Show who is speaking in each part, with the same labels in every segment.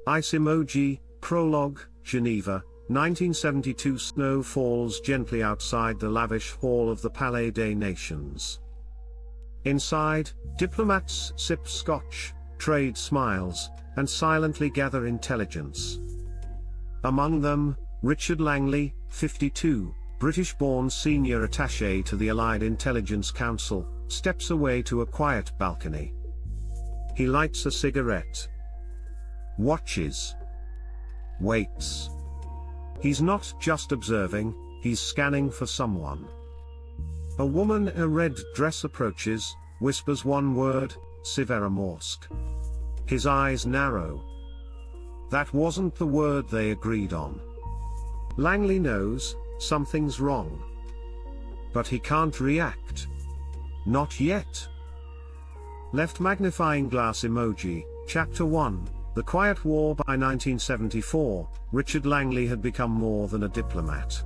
Speaker 1: Ice emoji, prologue, Geneva, 1972. Snow falls gently outside the lavish hall of the Palais des Nations. Inside, diplomats sip scotch, trade smiles, and silently gather intelligence. Among them, Richard Langley, 52, British-born senior attaché to the Allied Intelligence Council, steps away to a quiet balcony. He lights a cigarette. Watches. Waits. He's not just observing, he's scanning for someone. A woman in a red dress approaches, whispers one word, Severomorsk. His eyes narrow. That wasn't the word they agreed on. Langley knows, something's wrong. But he can't react. Not yet. Left magnifying glass emoji, Chapter 1, The Quiet War. By 1974, Richard Langley had become more than a diplomat.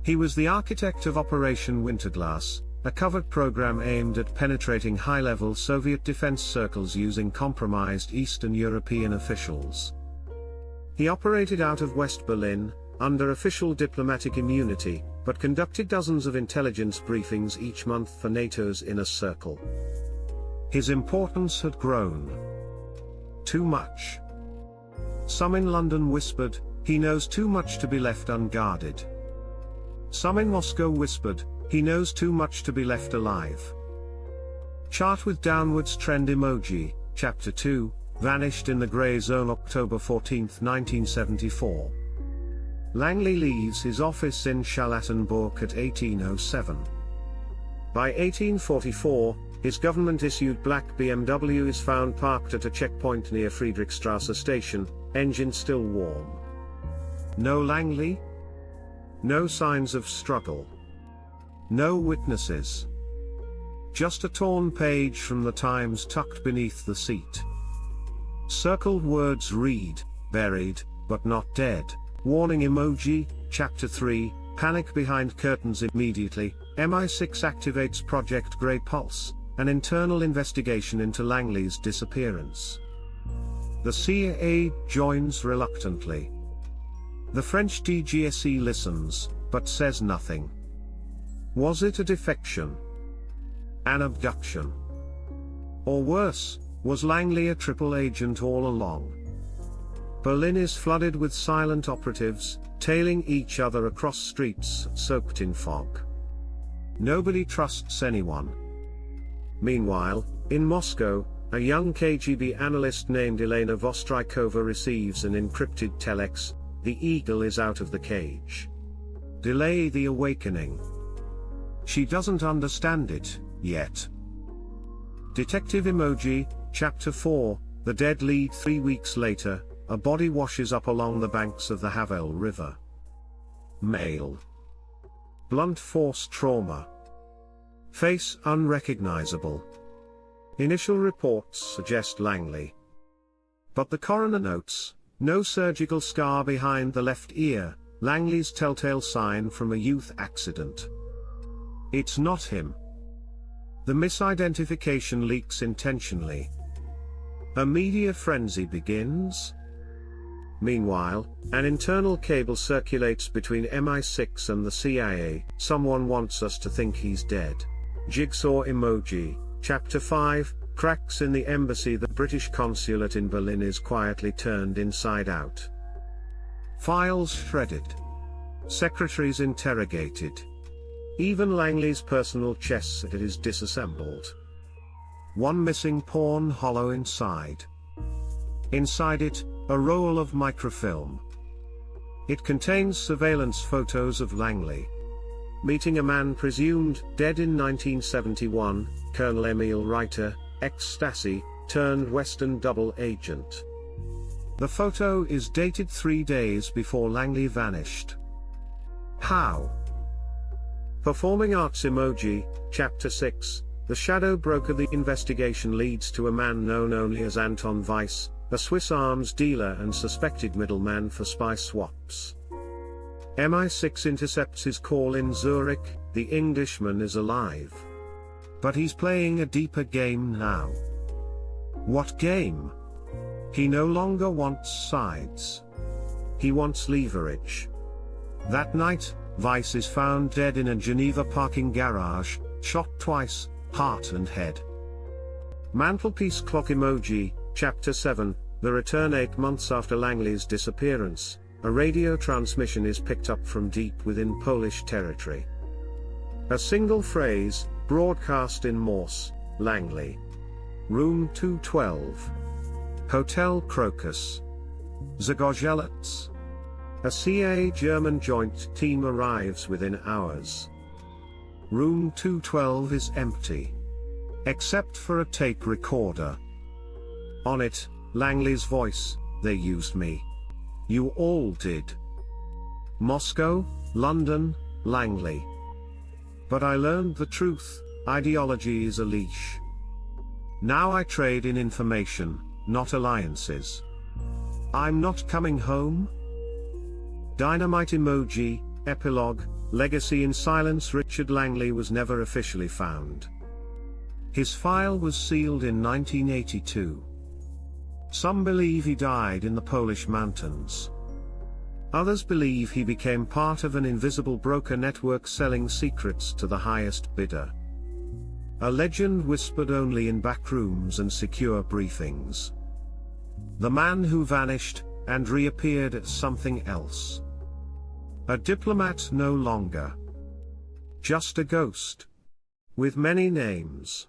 Speaker 1: He was the architect of Operation Winterglass, a covert program aimed at penetrating high-level Soviet defense circles using compromised Eastern European officials. He operated out of West Berlin, under official diplomatic immunity, but conducted dozens of intelligence briefings each month for NATO's inner circle. His importance had grown. Too much. Some in London whispered, he knows too much to be left unguarded. Some in Moscow whispered, he knows too much to be left alive. Chart with downwards trend emoji, Chapter 2, Vanished in the Grey Zone. October 14, 1974. Langley leaves his office in Charlottenburg at 1807. By 1844, his government-issued black BMW is found parked at a checkpoint near Friedrichstrasse station, engine still warm. No Langley? No signs of struggle. No witnesses. Just a torn page from the Times tucked beneath the seat. Circled words read, buried, but not dead. Warning emoji, Chapter 3, Panic behind curtains. Immediately, MI6 activates Project Grey Pulse, an internal investigation into Langley's disappearance. The CIA joins reluctantly. The French DGSE listens, but says nothing. Was it a defection? An abduction? Or worse, was Langley a triple agent all along? Berlin is flooded with silent operatives, tailing each other across streets soaked in fog. Nobody trusts anyone. Meanwhile, in Moscow, a young KGB analyst named Elena Vostrikova receives an encrypted telex: the eagle is out of the cage. Delay the awakening. She doesn't understand it, yet. Detective emoji, Chapter 4, The Dead Lead. 3 weeks later, a body washes up along the banks of the Havel River. Male. Blunt force trauma. Face unrecognizable. Initial reports suggest Langley. But the coroner notes, no surgical scar behind the left ear, Langley's telltale sign from a youth accident. It's not him. The misidentification leaks intentionally. A media frenzy begins. Meanwhile, an internal cable circulates between MI6 and the CIA. Someone wants us to think he's dead. Jigsaw emoji, Chapter 5, Cracks in the embassy. The British consulate in Berlin is quietly turned inside out. Files shredded. Secretaries interrogated. Even Langley's personal chess set is disassembled. One missing pawn hollow inside. Inside it, a roll of microfilm. It contains surveillance photos of Langley meeting a man presumed dead in 1971, Colonel Emil Reiter, ex-Stasi, turned Western double agent. The photo is dated 3 days before Langley vanished. How? Performing arts emoji, Chapter 6, The Shadow Broker. The investigation leads to a man known only as Anton Weiss, a Swiss arms dealer and suspected middleman for spy swaps. MI6 intercepts his call in Zurich. The Englishman is alive. But he's playing a deeper game now. What game? He no longer wants sides. He wants leverage. That night, Weiss is found dead in a Geneva parking garage, shot twice, heart and head. Mantelpiece clock emoji, Chapter 7, The return 8 months after Langley's disappearance, a radio transmission is picked up from deep within Polish territory. A single phrase, broadcast in Morse, Langley. Room 212. Hotel Crocus. Zagorzelets. A CIA-German joint team arrives within hours. Room 212 is empty. Except for a tape recorder. On it, Langley's voice, "They used me. You all did." Moscow, London, Langley. "But I learned the truth, ideology is a leash. Now I trade in information, not alliances. I'm not coming home." Dynamite emoji, epilogue, legacy in silence. Richard Langley was never officially found. His file was sealed in 1982. Some believe he died in the Polish mountains. Others believe he became part of an invisible broker network selling secrets to the highest bidder. A legend whispered only in back rooms and secure briefings. The man who vanished, and reappeared as something else. A diplomat no longer. Just a ghost. With many names.